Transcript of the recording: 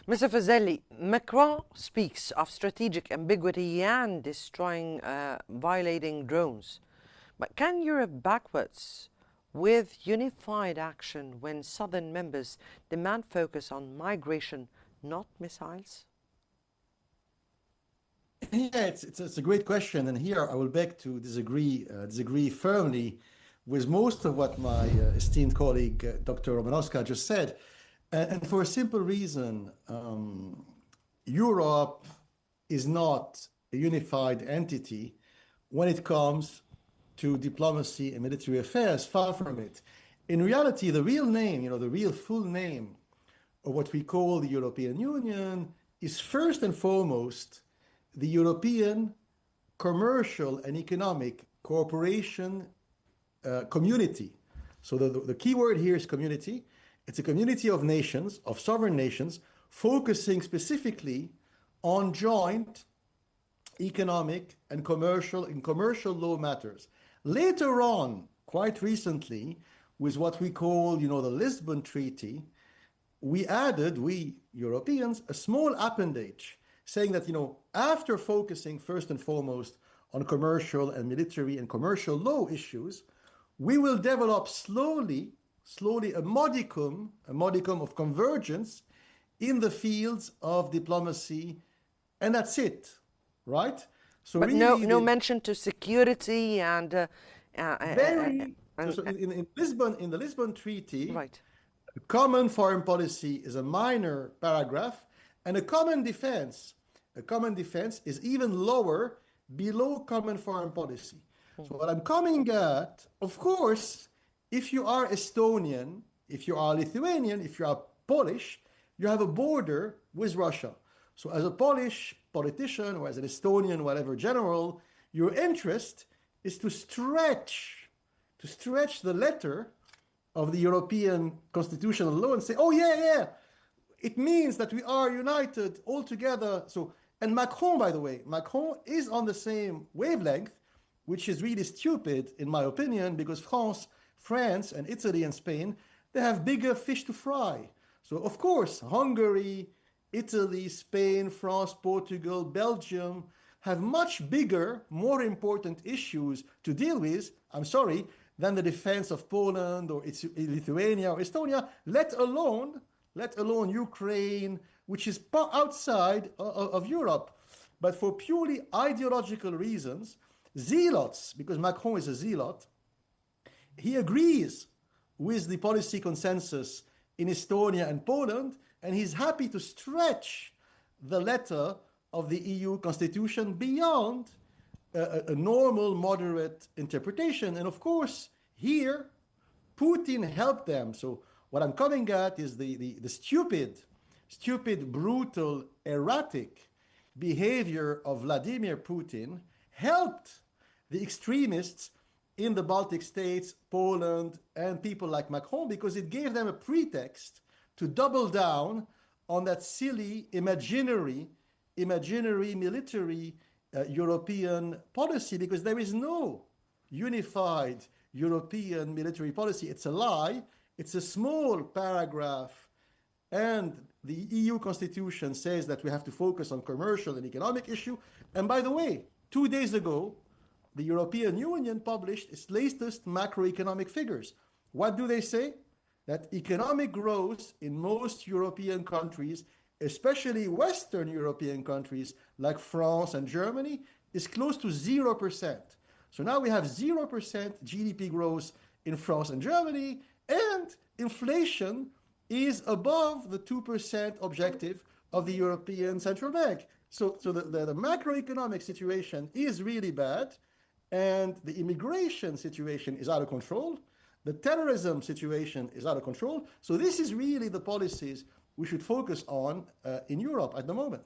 Mr. Fazeli, Macron speaks of strategic ambiguity and destroying, violating drones. But can Europe backwards with unified action when southern members demand focus on migration, not missiles? Yeah, it's a great question, and here I will beg to disagree firmly with most of what my esteemed colleague Dr. Romanowska just said, and for a simple reason: Europe is not a unified entity when it comes to diplomacy and military affairs. Far from it. In reality, the real name, the real full name of what we call the European Union is first and foremost the European Commercial and Economic Cooperation Community. So the key word here is community. It's a community of nations, of sovereign nations, focusing specifically on joint economic and commercial law matters. Later on, quite recently, with what we call, the Lisbon Treaty, we Europeans, a small appendage saying that, after focusing first and foremost on commercial and military and commercial law issues, we will develop slowly a modicum of convergence in the fields of diplomacy, and that's it, right? So but really no mention to security and so in the Lisbon Treaty, right. A common foreign policy is a minor paragraph, and a common defense is even lower, below common foreign policy. So what I'm coming at, of course, if you are Estonian, if you are Lithuanian, if you are Polish, you have a border with Russia. So as a Polish politician or as an Estonian, whatever general, your interest is to stretch the letter of the European constitutional law and say, oh yeah, it means that we are united all together. So, and Macron, by the way, Macron is on the same wavelength, which is really stupid in my opinion, because France and Italy and Spain, they have bigger fish to fry. So of course, Hungary, Italy, Spain, France, Portugal, Belgium have much bigger, more important issues to deal with, than the defense of Poland or Lithuania or Estonia, let alone Ukraine, which is outside of Europe. But for purely ideological reasons, zealots, because Macron is a zealot, he agrees with the policy consensus in Estonia and Poland, and he's happy to stretch the letter of the EU constitution beyond a normal, moderate interpretation. And of course, here, Putin helped them. So what I'm coming at is the stupid, brutal, erratic behavior of Vladimir Putin helped the extremists in the Baltic states, Poland, and people like Macron, because it gave them a pretext to double down on that silly, imaginary military European policy, because there is no unified European military policy. It's a lie. It's a small paragraph, and the EU constitution says that we have to focus on commercial and economic issue. And by the way, 2 days ago, the European Union published its latest macroeconomic figures. What do they say? That economic growth in most European countries, especially Western European countries like France and Germany, is close to 0%. So now we have 0% GDP growth in France and Germany, and inflation is above the 2% objective of the European Central Bank. So the macroeconomic situation is really bad, and the immigration situation is out of control. The terrorism situation is out of control. So this is really the policies we should focus on in Europe at the moment.